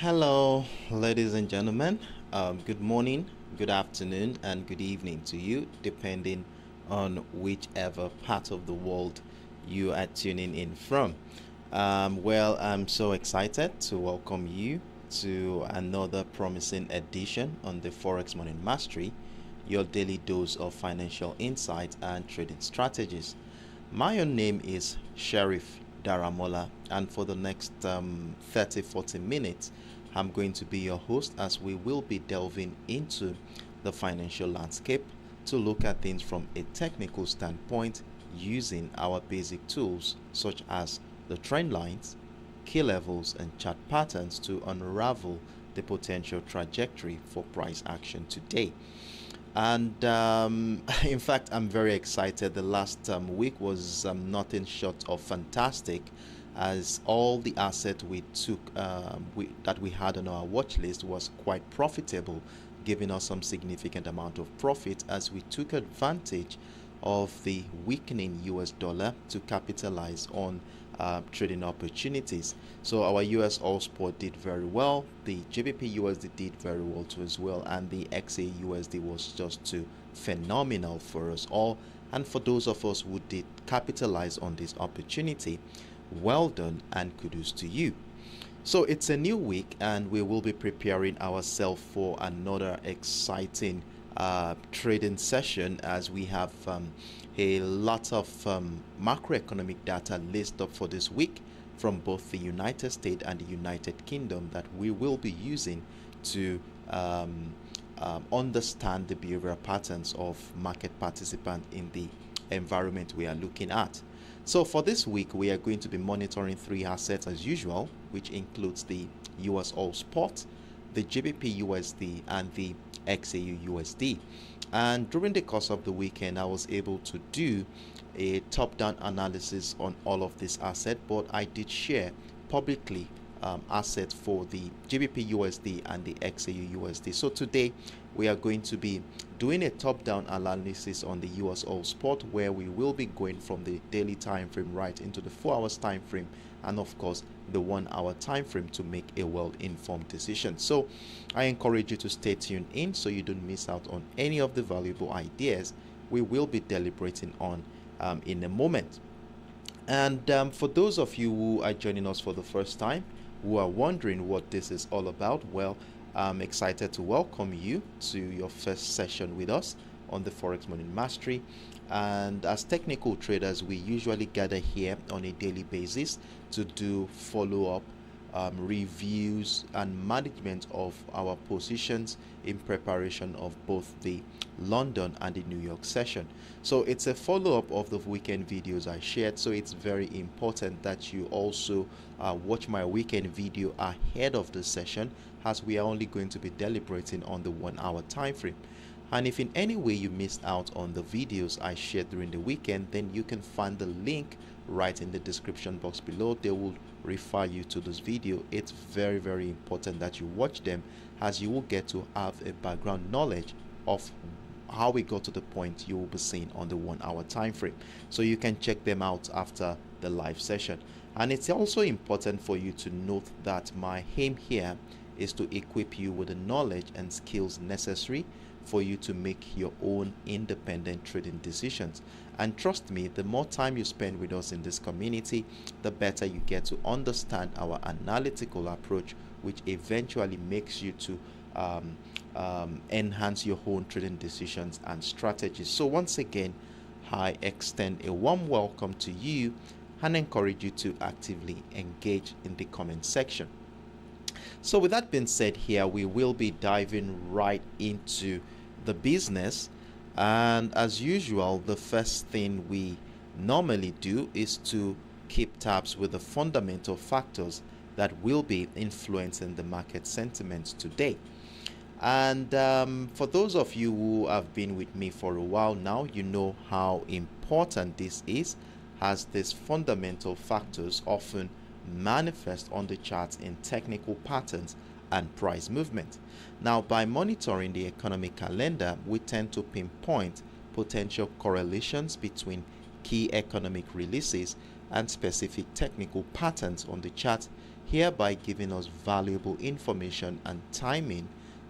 Hello, ladies and gentlemen. Good morning, good afternoon, and good evening to you, depending on whichever part of the world you are tuning in from. I'm so excited to welcome you to another promising edition on the Forex Morning Mastery, your daily dose of financial insight and trading strategies. My own name is Sheriff Daramola, and for the next 30 40 minutes, I'm going to be your host as we will be delving into the financial landscape to look at things from a technical standpoint using our basic tools such as the trend lines, key levels, and chart patterns to unravel the potential trajectory for price action today. And in fact, I'm very excited. The last week was nothing short of fantastic, as all the asset we took that we had on our watch list was quite profitable, giving us some significant amount of profit as we took advantage of the weakening US dollar to capitalize on trading opportunities. So our USOILSPOT did very well, the JPY/USD did very well too as well, and the XAUUSD was just too phenomenal for us all. And for those of us who did capitalize on this opportunity, well done and kudos to you. So it's a new week, and we will be preparing ourselves for another exciting trading session as we have a lot of macroeconomic data list up for this week from both the United States and the United Kingdom that we will be using to understand the behavioral patterns of market participants in the environment we are looking at. So for this week, we are going to be monitoring three assets as usual, which includes the USOILSPOT, the JPY/USD, and the XAUUSD. And during the course of the weekend, I was able to do a top-down analysis on all of these assets, but I did share publicly assets for the JPY/USD and the XAUUSD. So today we are going to be doing a top-down analysis on the USOILSPOT, where we will be going from the daily time frame right into the 4 hours time frame, and of course the 1 hour time frame to make a well-informed decision. So I encourage you to stay tuned in so you don't miss out on any of the valuable ideas we will be deliberating on in a moment. And for those of you who are joining us for the first time, who are wondering what this is all about, well, I'm excited to welcome you to your first session with us on the Forex Morning Mastery. And as technical traders, we usually gather here on a daily basis to do follow-up reviews and management of our positions in preparation of both the London and the New York session. So it's a follow-up of the weekend videos I shared, so it's very important that you also watch my weekend video ahead of the session, as we are only going to be deliberating on the 1 hour time frame. And if in any way you missed out on the videos I shared during the weekend, then you can find the link right in the description box below. They will refer you to this video. It's very important that you watch them, as you will get to have a background knowledge of how we got to the point you will be seeing on the 1 hour time frame. So you can check them out after the live session. And it's also important for you to note that my aim here is to equip you with the knowledge and skills necessary for you to make your own independent trading decisions. And trust me, the more time you spend with us in this community, the better you get to understand our analytical approach, which eventually makes you to enhance your own trading decisions and strategies. So once again, I extend a warm welcome to you and encourage you to actively engage in the comment section. So with that being said, here we will be diving right into the business, and as usual, the first thing we normally do is to keep tabs with the fundamental factors that will be influencing the market sentiments today. And for those of you who have been with me for a while now, you know how important this is, as these fundamental factors often manifest on the charts in technical patterns and price movement. Now, by monitoring the economic calendar, we tend to pinpoint potential correlations between key economic releases and specific technical patterns on the chart hereby giving us valuable information and timing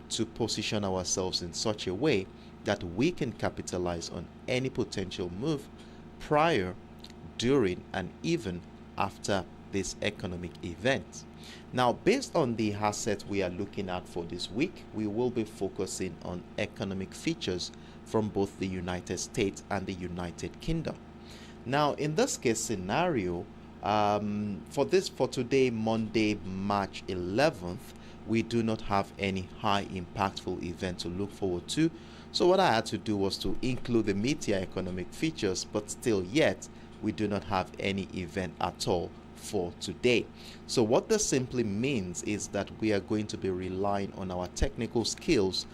to position ourselves in such a way that we can capitalize on any potential move prior, during, and even after this economic event. Now, based on the assets we are looking at for this week, we will be focusing on economic features from both the United States and the United Kingdom. Now, in this case scenario, for today, Monday, March 11th, we do not have any high impactful event to look forward to. So what I had to do was to include the meteor economic features, but still yet we do not have any event at all for today. So what this simply means is that we are going to be relying on our technical skills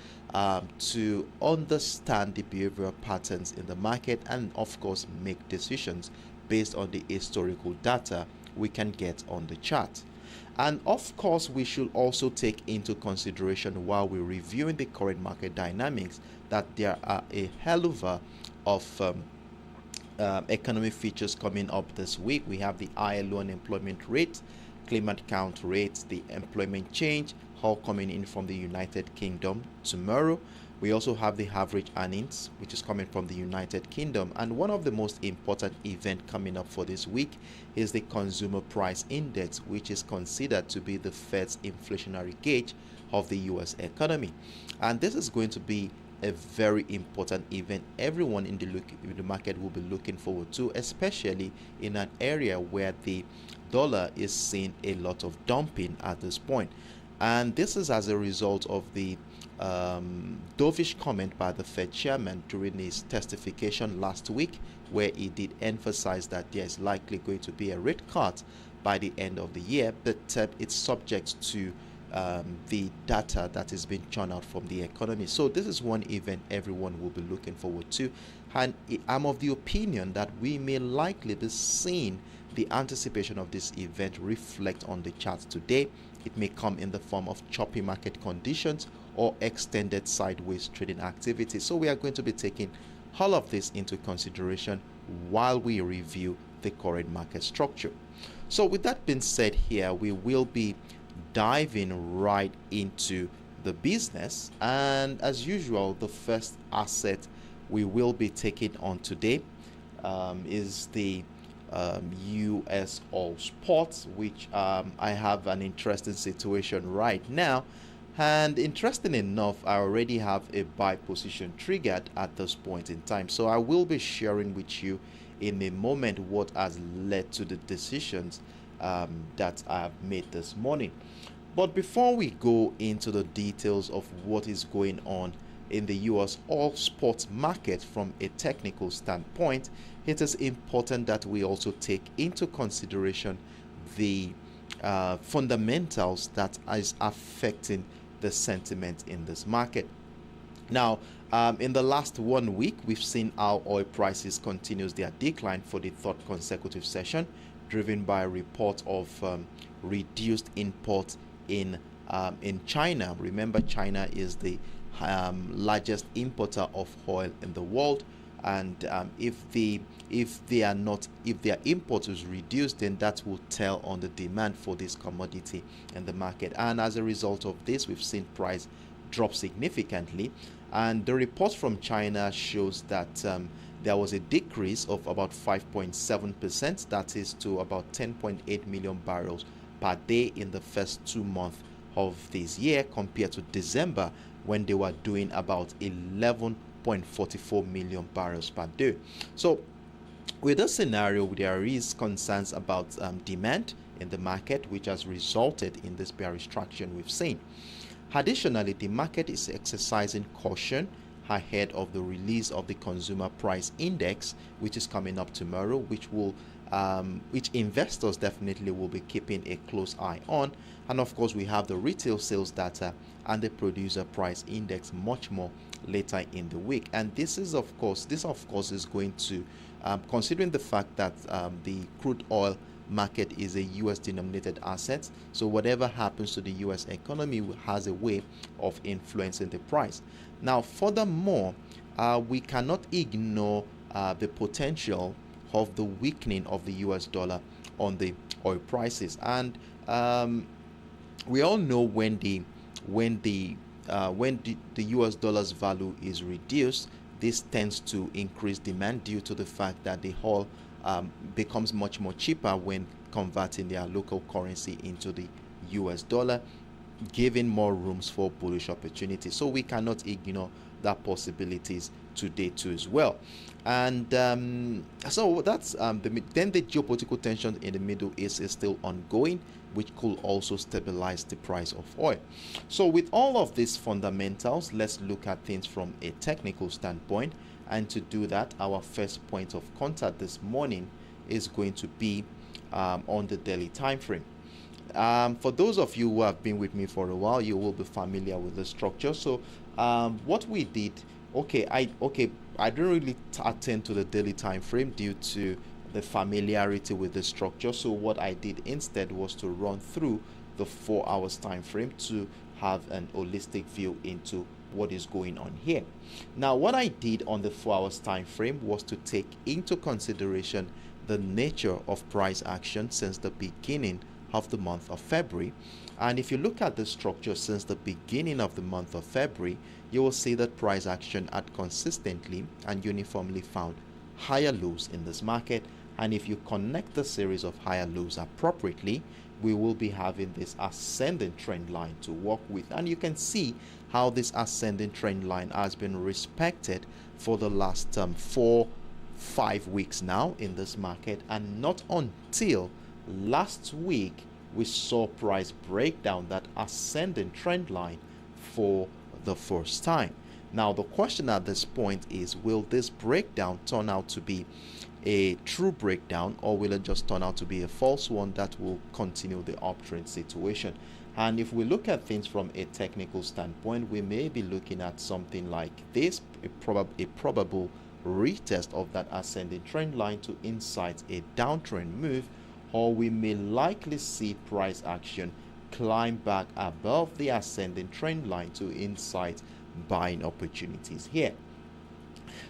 to understand the behavioral patterns in the market and of course make decisions based on the historical data we can get on the chart. And of course, we should also take into consideration while we're reviewing the current market dynamics that there are a hell of economic features coming up this week. We have the ILO unemployment rate, claimant count rates, the employment change, all coming in from the United Kingdom tomorrow. We also have the average earnings, which is coming from the United Kingdom. And one of the most important events coming up for this week is the Consumer Price Index, which is considered to be the Fed's inflationary gauge of the U.S. economy. And this is going to be a very important event everyone in the market will be looking forward to, especially in an area where the dollar is seeing a lot of dumping at this point. And this is as a result of the dovish comment by the Fed chairman during his testification last week, where he did emphasize that there is likely going to be a rate cut by the end of the year, but it's subject to the data that is being churned out from the economy. So this is one event everyone will be looking forward to, and I'm of the opinion that we may likely be seeing the anticipation of this event reflect on the charts today. It may come in the form of choppy market conditions or extended sideways trading activity. So we are going to be taking all of this into consideration while we review the current market structure. So with that being said, here we will be diving right into the business, and as usual, the first asset we will be taking on today is the USOILSPOT, which I have an interesting situation right now. And interesting enough, I already have a buy position triggered at this point in time. So I will be sharing with you in a moment what has led to the decisions that I have made this morning. But before we go into the details of what is going on in the USOILSPOT market from a technical standpoint, it is important that we also take into consideration the fundamentals that is affecting the sentiment in this market. Now, in the last 1 week, we've seen how oil prices continues their decline for the third consecutive session, driven by a report of reduced imports in China. Remember, China is the largest importer of oil in the world, and if their import is reduced, then that will tell on the demand for this commodity in the market. And as a result of this, we've seen price drop significantly. And the report from China shows that there was a decrease of about 5.7%, that is to about 10.8 million barrels per day in the first 2 months of this year, compared to December, when they were doing about 11.44 million barrels per day. So with this scenario, there is concerns about demand in the market, which has resulted in this bearish traction we've seen. Additionally, the market is exercising caution ahead of the release of the Consumer Price Index, which is coming up tomorrow, which investors definitely will be keeping a close eye on. And of course, we have the retail sales data and the Producer Price Index much more later in the week. And this of course is going to, considering the fact that the crude oil market is a US denominated asset, so whatever happens to the US economy has a way of influencing the price. Now, furthermore, we cannot ignore the potential of the weakening of the US dollar on the oil prices. And we all know when the US dollar's value is reduced, this tends to increase demand due to the fact that the oil becomes much more cheaper when converting their local currency into the US dollar, giving more rooms for bullish opportunities. So we cannot ignore that possibilities today too as well. And so that's then the geopolitical tension in the Middle East is still ongoing, which could also stabilize the price of oil. So with all of these fundamentals, let's look at things from a technical standpoint. And to do that, our first point of contact this morning is going to be on the daily time frame. For those of you who have been with me for a while, you will be familiar with the structure. So what we did, I don't really attend to the daily time frame due to the familiarity with the structure. So what I did instead was to run through the 4 hours time frame to have an holistic view into what is going on here. Now, what I did on the 4 hours time frame was to take into consideration the nature of price action since the beginning of the month of February. And if you look at the structure since the beginning of the month of February, you will see that price action had consistently and uniformly found higher lows in this market. And if you connect the series of higher lows appropriately, we will be having this ascending trend line to work with. And you can see how this ascending trend line has been respected for the last 4-5 weeks now in this market. And not until last week we saw price break down that ascending trend line for the first time. Now the question at this point is, will this breakdown turn out to be a true breakdown, or will it just turn out to be a false one that will continue the uptrend situation? And if we look at things from a technical standpoint, we may be looking at something like this, a probable retest of that ascending trend line to incite a downtrend move, or we may likely see price action climb back above the ascending trend line to incite buying opportunities here.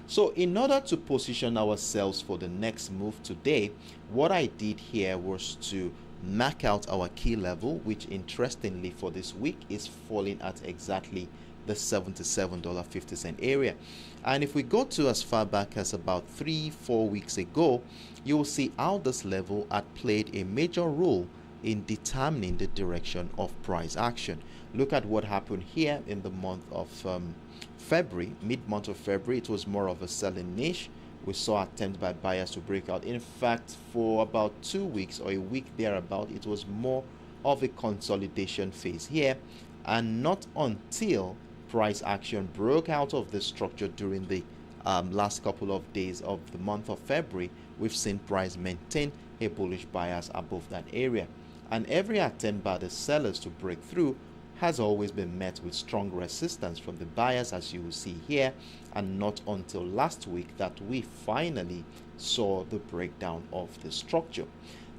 So in order to position ourselves for the next move today, what I did here was to mark out our key level, which interestingly for this week is falling at exactly the $77.50 area. And if we go to as far back as about 3-4 weeks ago, you will see how this level had played a major role in determining the direction of price action. Look at what happened here in the month of February, mid-month of February. It was more of a selling niche. We saw attempts by buyers to break out. In fact, for about 2 weeks or a week thereabout, it was more of a consolidation phase here. And not until price action broke out of the structure during the last couple of days of the month of February, we've seen price maintain a bullish bias above that area. And every attempt by the sellers to break through has always been met with strong resistance from the buyers, as you will see here. And not until last week that we finally saw the breakdown of the structure.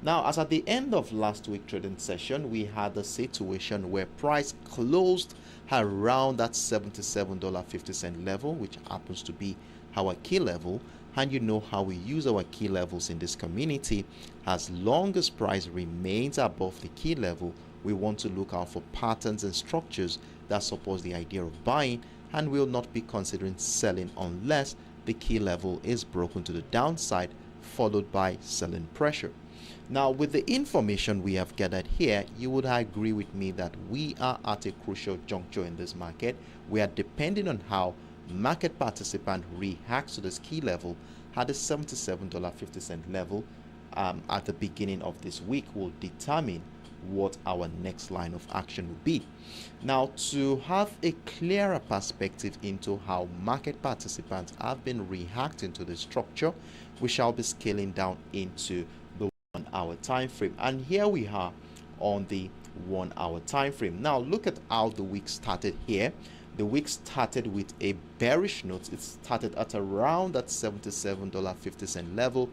Now, as at the end of last week's trading session, we had a situation where price closed around that $77.50 level, which happens to be our key level. And you know how we use our key levels in this community. As long as price remains above the key level, we want to look out for patterns and structures that support the idea of buying, and will not be considering selling unless the key level is broken to the downside, followed by selling pressure. Now, with the information we have gathered here, you would agree with me that we are at a crucial juncture in this market. We are depending on how market participant reacts to this key level at the $77.50 level at the beginning of this week will determine what our next line of action will be. Now, to have a clearer perspective into how market participants have been reacting to the structure, we shall be scaling down into the 1 hour time frame. And here we are on the 1 hour time frame. Now look at how the week started here. The week started with a bearish note. It started at around that $77.50 level,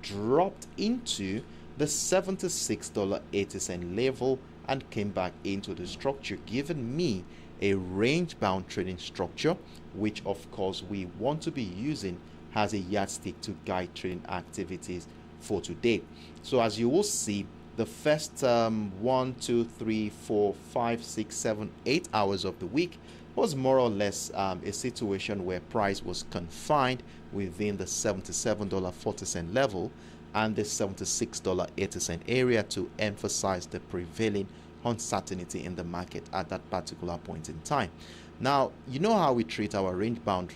dropped into the $76.80 level, and came back into the structure, giving me a range bound trading structure, which of course we want to be using as a yardstick to guide trading activities for today. So as you will see, the first 1, 2, 3, 4, 5, 6, 7, 8 hours of the week was more or less a situation where price was confined within the $77.40 level and the $76.80 area to emphasize the prevailing uncertainty in the market at that particular point in time. Now, you know how we treat our range bound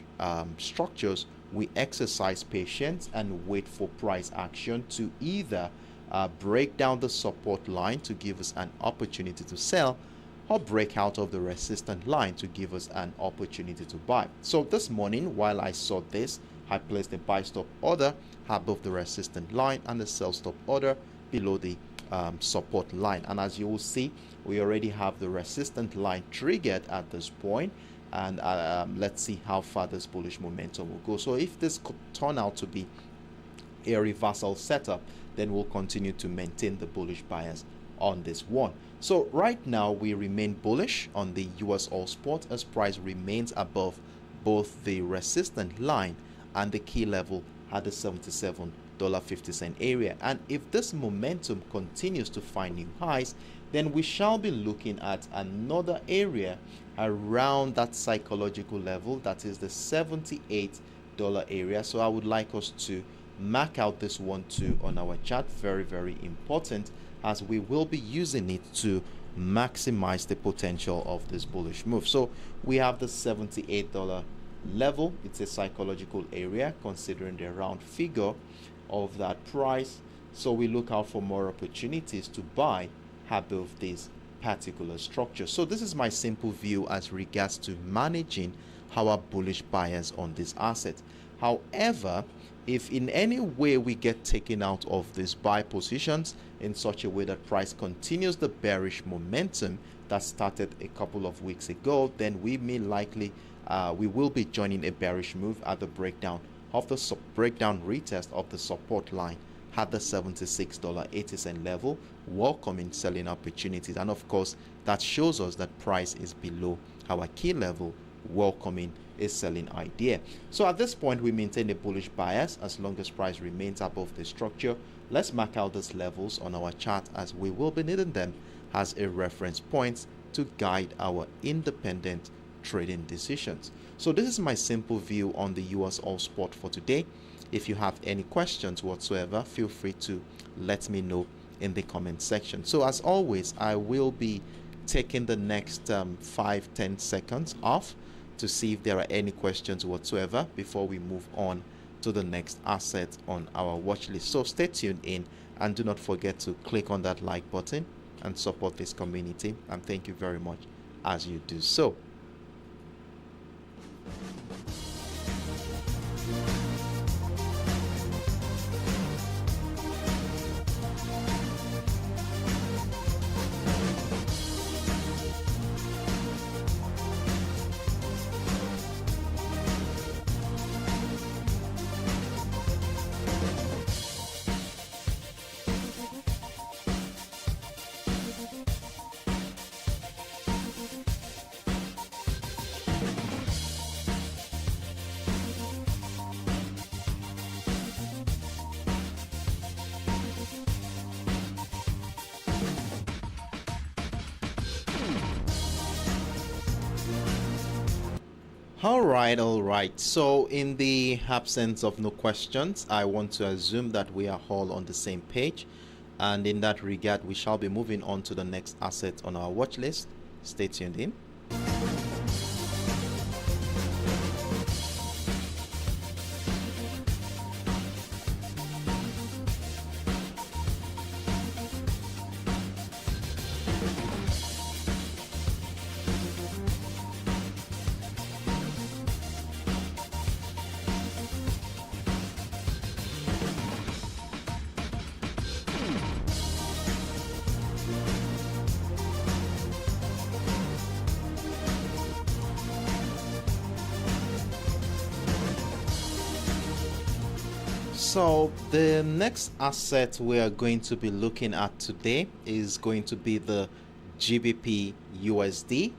structures. We exercise patience and wait for price action to either break down the support line to give us an opportunity to sell, or break out of the resistance line to give us an opportunity to buy. So this morning, while I saw this, I placed a buy stop order above the resistance line and the sell stop order below the support line. And as you will see, we already have the resistance line triggered at this point, and let's see how far this bullish momentum will go. So if this could turn out to be a reversal setup, then we'll continue to maintain the bullish bias on this one. So right now we remain bullish on the US All Spot as price remains above both the resistance line and the key level at the $77.50 area. And if this momentum continues to find new highs, then we shall be looking at another area around that psychological level, that is the $78 area. So I would like us to mark out this one too on our chart. Very, very important, as we will be using it to maximize the potential of this bullish move. So we have the $78 level. It's a psychological area considering the round figure of that price. So we look out for more opportunities to buy above this particular structure. So this is my simple view as regards to managing our bullish bias on this asset. However, if in any way we get taken out of these buy positions in such a way that price continues the bearish momentum that started a couple of weeks ago, then we may likely we will be joining a bearish move at the breakdown of the breakdown retest of the support line at the $76.80 level, welcoming selling opportunities. And of course, that shows us that price is below our key level, welcoming a selling idea. So at this point, we maintain a bullish bias as long as price remains above the structure. Let's mark out these levels on our chart, as we will be needing them as a reference point to guide our independent trading decisions. So this is my simple view on the US All Spot for today. If you have any questions whatsoever, feel free to let me know in the comment section. So as always, I will be taking the next 5-10 seconds off to see if there are any questions whatsoever before we move on to the next asset on our watch list. So stay tuned in, and do not forget to click on that like button and support this community, and thank you very much as you do so. All right. So in the absence of no questions, I want to assume that we are all on the same page. And in that regard, we shall be moving on to the next asset on our watch list. Stay tuned in. So the next asset we are going to be looking at today is going to be the GBP USD,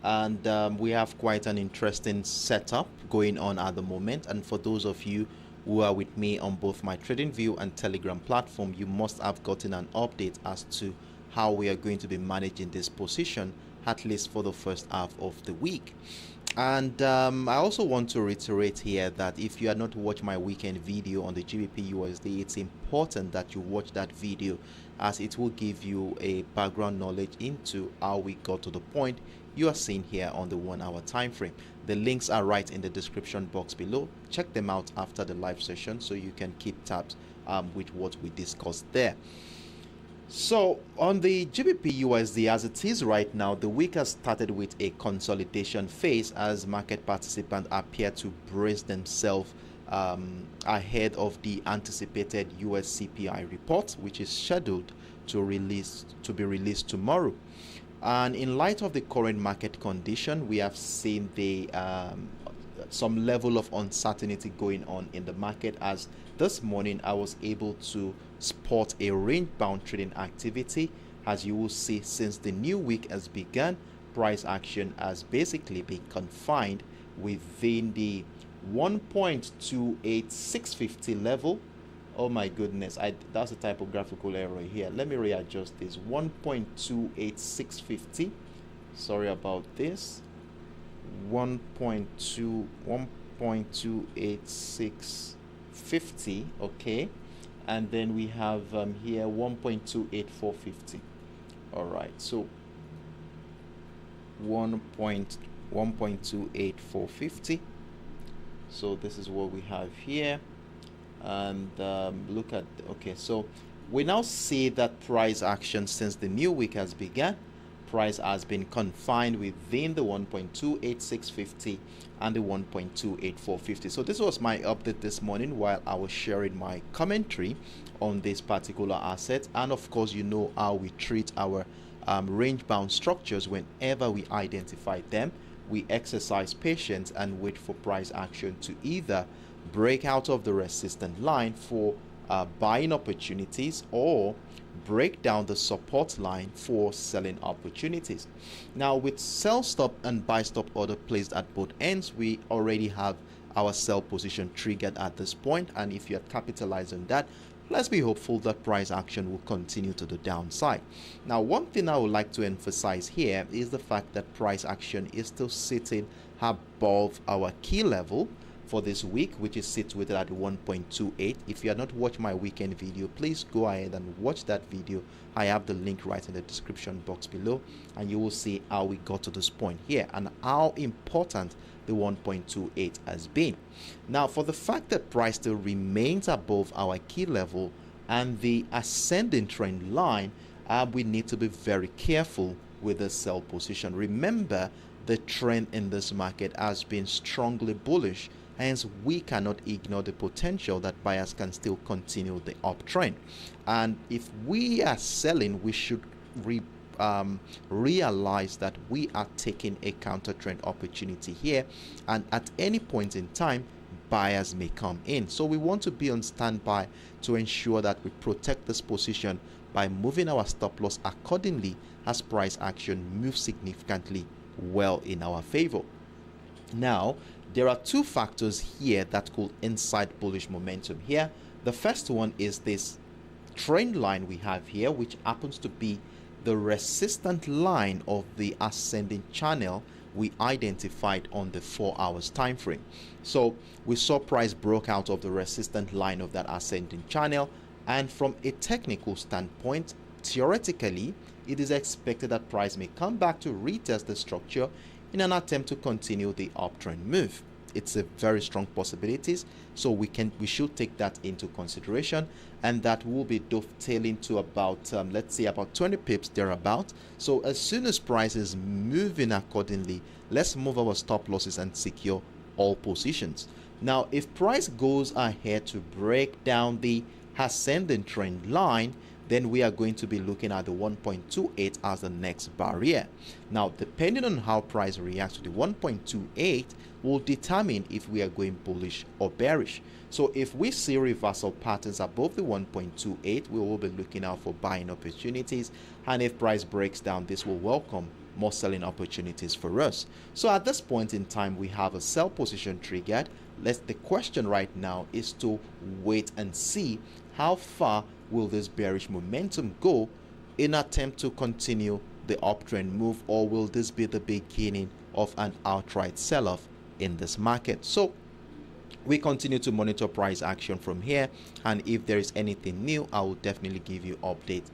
and we have quite an interesting setup going on at the moment. And for those of you who are with me on both my TradingView and Telegram platform, you must have gotten an update as to how we are going to be managing this position, at least for the first half of the week. And I also want to reiterate here that if you are not watching my weekend video on the GBP USD, it's important that you watch that video, as it will give you a background knowledge into how we got to the point you are seeing here on the 1 hour time frame. The links are right in the description box below. Check them out after the live session so you can keep tabs with what we discussed there. So on the GBP USD, as it is right now, the week has started with a consolidation phase as market participants appear to brace themselves ahead of the anticipated US CPI report, which is scheduled to be released tomorrow. And in light of the current market condition, we have seen the some level of uncertainty going on in the market, as this morning I was able to spot a range bound trading activity. As you will see, since the new week has begun, price action has basically been confined within the 1.28650 level. Oh my goodness, that's a typographical error here. Let me readjust this. 1.28650. Sorry about this. 1.28650. Okay, and then we have here 1.28450. all right, so 1.28450. so this is what we have here. And look at, okay, so we now see that price action since the new week has begun, price has been confined within the 1.28650 and the 1.28450. So this was my update this morning while I was sharing my commentary on this particular asset. And of course, you know how we treat our range bound structures. Whenever we identify them, we exercise patience and wait for price action to either break out of the resistance line for buying opportunities or break down the support line for selling opportunities. Now, with sell stop and buy stop order placed at both ends, we already have our sell position triggered at this point, and if you are capitalizing on that, let's be hopeful that price action will continue to the downside. Now, one thing I would like to emphasize here is the fact that price action is still sitting above our key level for this week, which is situated at 1.28. If you have not watched my weekend video, please go ahead and watch that video. I have the link right in the description box below, and you will see how we got to this point here and how important the 1.28 has been. Now, for the fact that price still remains above our key level and the ascending trend line, we need to be very careful with the sell position. Remember, the trend in this market has been strongly bullish. Hence, we cannot ignore the potential that buyers can still continue the uptrend. And if we are selling, we should realize that we are taking a counter trend opportunity here, and at any point in time, buyers may come in. So we want to be on standby to ensure that we protect this position by moving our stop loss accordingly as price action moves significantly well in our favor. Now, there are two factors here that could incite bullish momentum here. The first one is this trend line we have here, which happens to be the resistant line of the ascending channel we identified on the 4 hours time frame. So we saw price broke out of the resistant line of that ascending channel, and from a technical standpoint, theoretically, it is expected that price may come back to retest the structure in an attempt to continue the uptrend move. It's a very strong possibilities, so we should take that into consideration, and that will be dovetailing to about let's say about 20 pips thereabout. So as soon as price is moving accordingly, let's move our stop losses and secure all positions. Now, if price goes ahead to break down the ascending trend line, then we are going to be looking at the 1.28 as the next barrier. Now, depending on how price reacts to the 1.28 will determine if we are going bullish or bearish. So if we see reversal patterns above the 1.28, we will be looking out for buying opportunities, and if price breaks down, this will welcome more selling opportunities for us. So at this point in time, we have a sell position triggered. The question right now is to wait and see how far will this bearish momentum go in attempt to continue the uptrend move, or will this be the beginning of an outright sell-off in this market. So we continue to monitor price action from here, and if there is anything new, I will definitely give you updates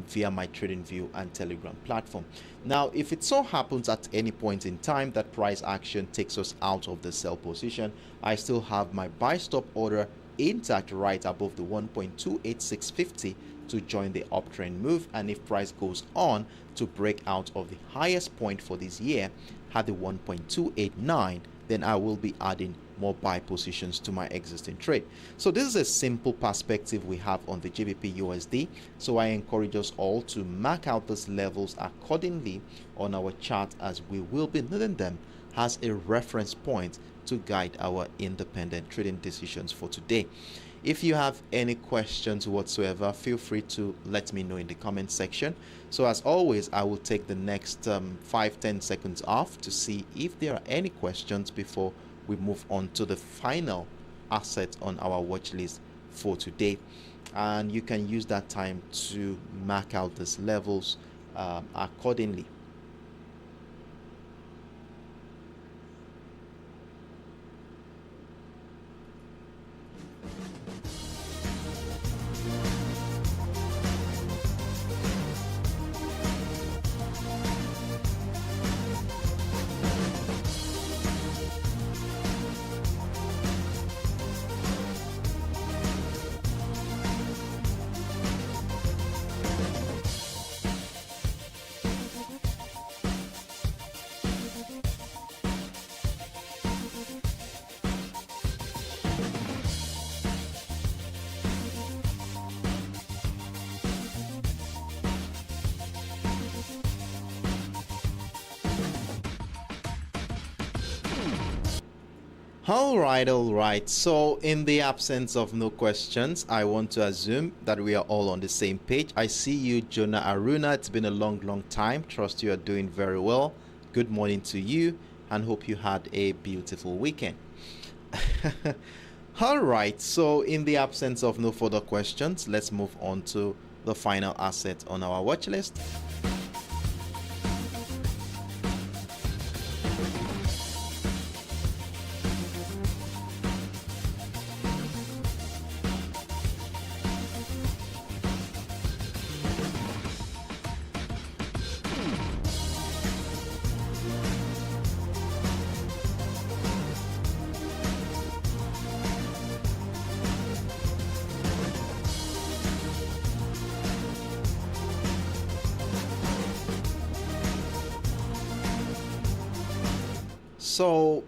via my TradingView and Telegram platform. Now, if it so happens at any point in time that price action takes us out of the sell position, I still have my buy stop order intact right above the 1.28650 to join the uptrend move. And if price goes on to break out of the highest point for this year at the 1.289, then I will be adding more buy positions to my existing trade. So this is a simple perspective we have on the GBP USD. So I encourage us all to mark out these levels accordingly on our chart, as we will be needing them as a reference point to guide our independent trading decisions for today. If you have any questions whatsoever, feel free to let me know in the comment section. So as always, I will take the next 5-10 seconds off to see if there are any questions before we move on to the final asset on our watch list for today. And you can use that time to mark out these levels accordingly. All right. So in the absence of no questions, I want to assume that we are all on the same page. I see you, Jonah Aruna. It's been a long time. Trust you are doing very well. Good morning to you, and hope you had a beautiful weekend. All right. So in the absence of no further questions, let's move on to the final asset on our watch list. So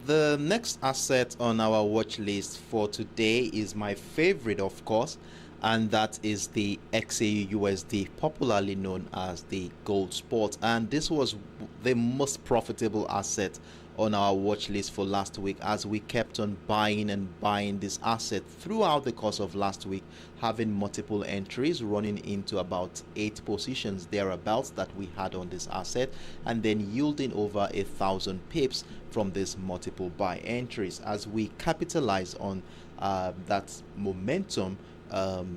the next asset on our watch list for today is my favorite, of course, and that is the XAUUSD, popularly known as the gold spot. And this was the most profitable asset on our watch list for last week, as we kept on buying and buying this asset throughout the course of last week, having multiple entries running into about 8 positions thereabouts that we had on this asset, and then yielding over 1,000 pips from these multiple buy entries as we capitalize on that momentum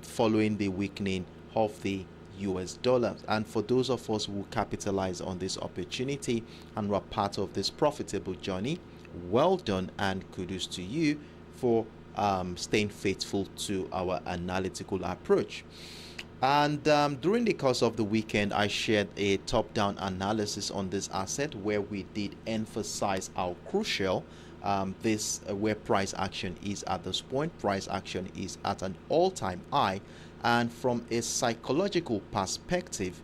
following the weakening of the US dollar. And for those of us who capitalize on this opportunity and were part of this profitable journey, well done, and kudos to you for staying faithful to our analytical approach. And during the course of the weekend, I shared a top-down analysis on this asset where we did emphasize how crucial where price action is at this point. Price action is at an all-time high, and from a psychological perspective,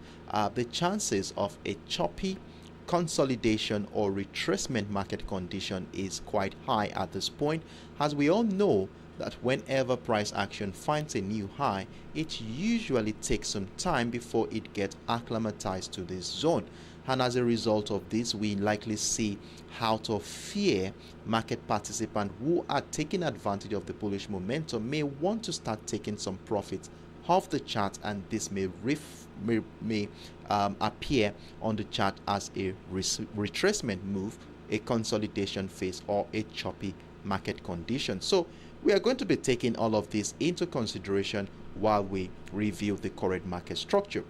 the chances of a choppy consolidation or retracement market condition is quite high at this point, as we all know that whenever price action finds a new high, it usually takes some time before it gets acclimatized to this zone. And as a result of this, we likely see out of fear market participants who are taking advantage of the bullish momentum may want to start taking some profits off the chart, and this may appear on the chart as a retracement move, a consolidation phase or a choppy market condition. So we are going to be taking all of this into consideration while we review the current market structure.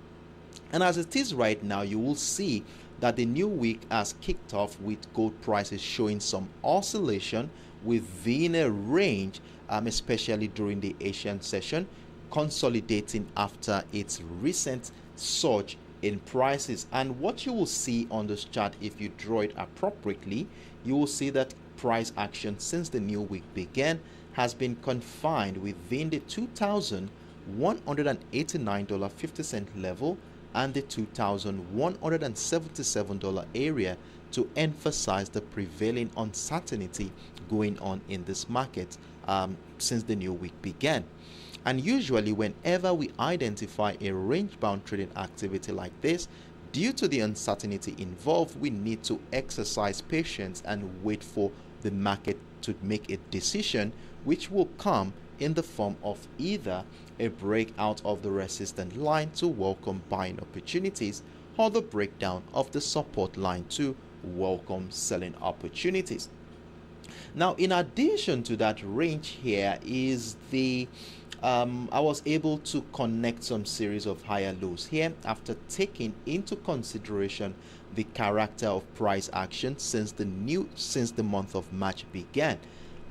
And as it is right now, you will see that the new week has kicked off with gold prices showing some oscillation within a range, especially during the Asian session, consolidating after its recent surge in prices. And what you will see on this chart, if you draw it appropriately, you will see that price action since the new week began has been confined within the $2,189.50 level and the $2,177 area to emphasize the prevailing uncertainty going on in this market since the new week began. And usually whenever we identify a range-bound trading activity like this, due to the uncertainty involved, we need to exercise patience and wait for the market to make a decision, which will come in the form of either a breakout of the resistance line to welcome buying opportunities or the breakdown of the support line to welcome selling opportunities. Now, in addition to that range here is the I was able to connect some series of higher lows here after taking into consideration the character of price action since the month of March began.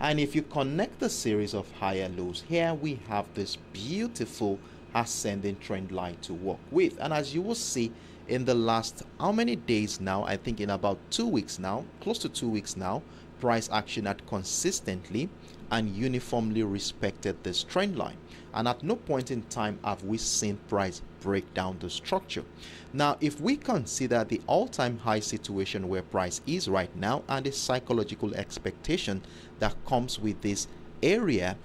And if you connect the series of higher lows here, we have this beautiful ascending trend line to work with. And as you will see in the last how many days now, I think in about 2 weeks now, close to 2 weeks now, price action had consistently and uniformly respected this trend line, and at no point in time have we seen price break down the structure. Now, if we consider the all-time high situation where price is right now and the psychological expectation that comes with this area,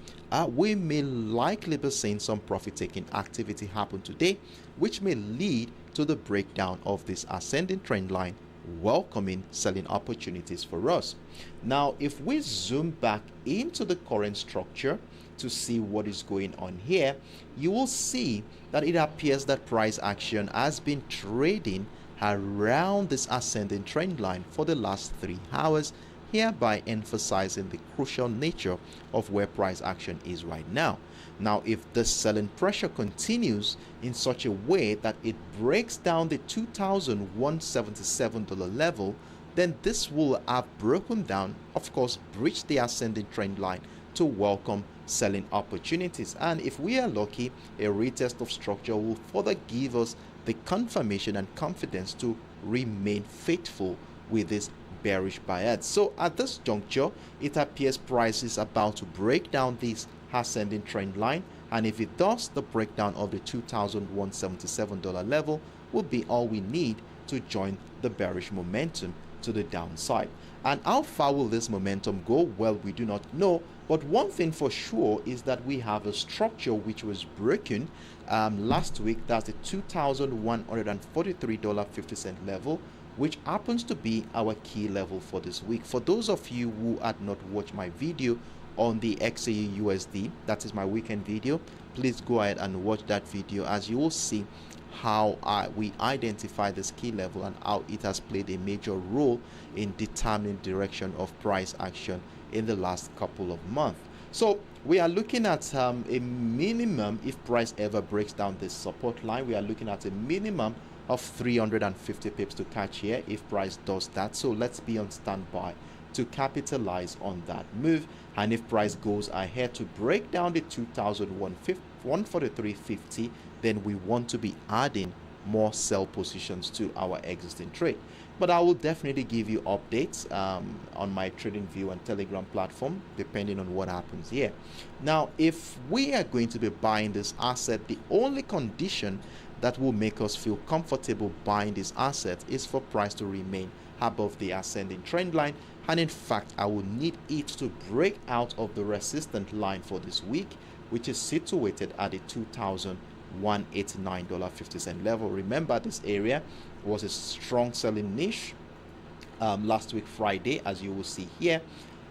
we may likely be seeing some profit-taking activity happen today, which may lead to the breakdown of this ascending trend line, welcoming selling opportunities for us. Now, if we zoom back into the current structure to see what is going on here, you will see that it appears that price action has been trading around this ascending trend line for the last 3 hours, hereby emphasizing the crucial nature of where price action is right now. Now, if the selling pressure continues in such a way that it breaks down the $2,177 level, then this will have broken down, of course, breached the ascending trend line to welcome selling opportunities. And if we are lucky, a retest of structure will further give us the confirmation and confidence to remain faithful with this bearish bias. So at this juncture, it appears price is about to break down this ascending trend line, and if it does, the breakdown of the $2,177 level will be all we need to join the bearish momentum to the downside. And how far will this momentum go? Well, we do not know, but one thing for sure is that we have a structure which was broken last week. That's the $2,143.50 level, which happens to be our key level for this week. For those of you who had not watched my video on the XAUUSD, that is my weekend video, please go ahead and watch that video, as you will see how we identify this key level and how it has played a major role in determining direction of price action in the last couple of months. So we are looking at a minimum, if price ever breaks down this support line, we are looking at a minimum of 350 pips to catch here if price does that. So let's be on standby to capitalize on that move. And if price goes ahead to break down the 2,143.50, then we want to be adding more sell positions to our existing trade. But I will definitely give you updates on my TradingView and Telegram platform, depending on what happens here. Now, if we are going to be buying this asset, the only condition that will make us feel comfortable buying this asset is for price to remain above the ascending trend line. And in fact, I will need it to break out of the resistance line for this week, which is situated at the $2,189.50 level. Remember, this area was a strong selling niche last week Friday, as you will see here,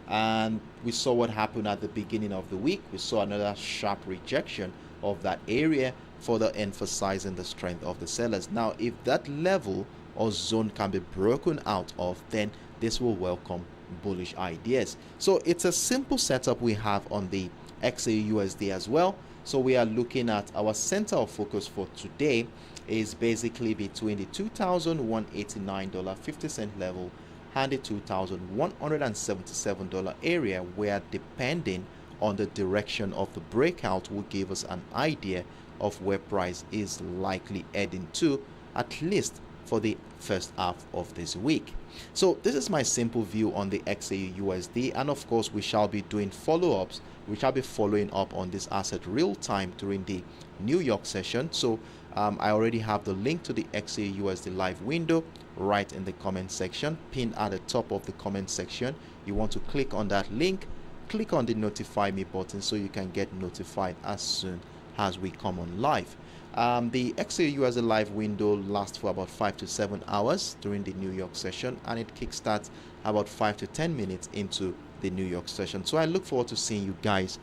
and we saw what happened at the beginning of the week. We saw another sharp rejection of that area, further emphasizing the strength of the sellers. Now, if that level or zone can be broken out of, then this will welcome bullish ideas. So it's a simple setup we have on the XAUUSD as well. So we are looking at our center of focus for today is basically between the $2,189.50 level and the $2,177 area, where depending on the direction of the breakout will give us an idea of where price is likely heading to, at least for the first half of this week. So this is my simple view on the XAUUSD, and of course we shall be doing follow-ups. We shall be following up on this asset real time during the New York session. So I already have the link to the XAUUSD live window right in the comment section, pinned at the top of the comment section. You want to click on that link, click on the notify me button so you can get notified as soon as we come on live. The XAUUSD live window lasts for about 5 to 7 hours during the New York session, and it kickstarts about 5 to 10 minutes into the New York session. So I look forward to seeing you guys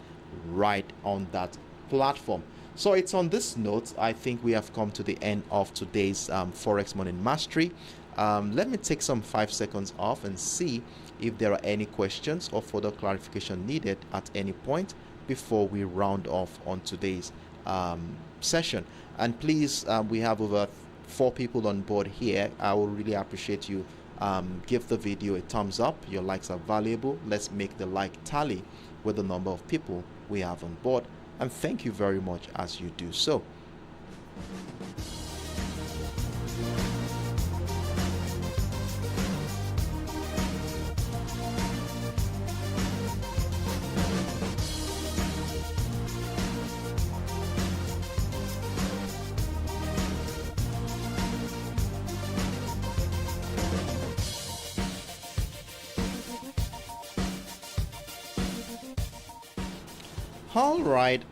right on that platform. So it's on this note, I think we have come to the end of today's Forex Morning Mastery. Let me take some 5 seconds off and see if there are any questions or further clarification needed at any point before we round off on today's session. And please, we have over 4 people on board here. I will really appreciate you give the video a thumbs up. Your likes are valuable. Let's make the like tally with the number of people we have on board, and thank you very much as you do so.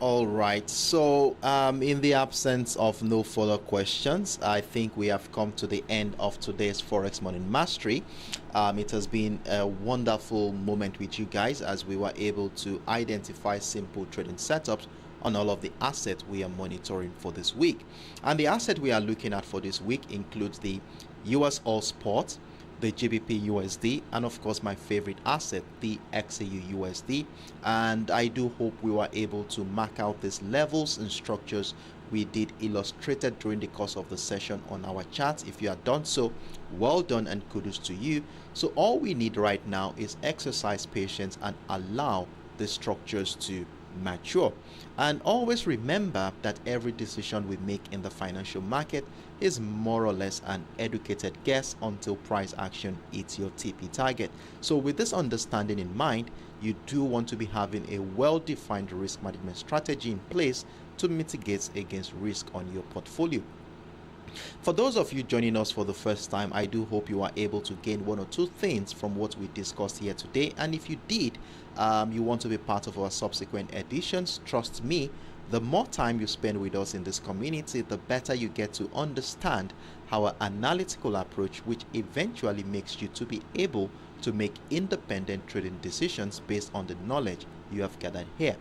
All right. So in the absence of no further questions, I think we have come to the end of today's Forex Morning Mastery. It has been a wonderful moment with you guys as we were able to identify simple trading setups on all of the assets we are monitoring for this week. And the asset we are looking at for this week includes the USOILSPOT, the GBP USD, and of course my favorite asset, the XAUUSD. And I do hope we were able to mark out these levels and structures we did illustrated during the course of the session on our charts. If you have done so, well done and kudos to you. So all we need right now is exercise patience and allow the structures to mature. And always remember that every decision we make in the financial market is more or less an educated guess until price action hits your TP target. So with this understanding in mind, you do want to be having a well-defined risk management strategy in place to mitigate against risk on your portfolio. For those of you joining us for the first time, I do hope you are able to gain 1 or 2 things from what we discussed here today. And if you did, you want to be part of our subsequent editions, trust me, the more time you spend with us in this community, the better you get to understand our analytical approach, which eventually makes you to be able to make independent trading decisions based on the knowledge you have gathered here.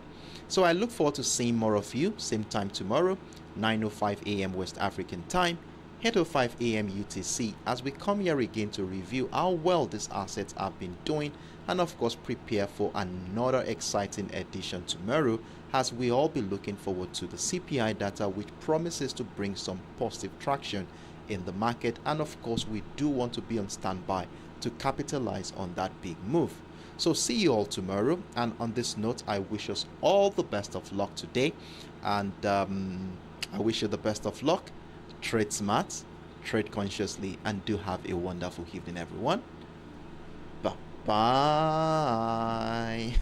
So I look forward to seeing more of you, same time tomorrow, 9:05 a.m. West African time, 8:05 a.m. UTC, as we come here again to review how well these assets have been doing, and of course prepare for another exciting edition tomorrow, as we all be looking forward to the CPI data, which promises to bring some positive traction in the market. And of course we do want to be on standby to capitalize on that big move. So see you all tomorrow, and on this note, I wish us all the best of luck today, and I wish you the best of luck. Trade smart, trade consciously, and do have a wonderful evening, everyone. Bye bye.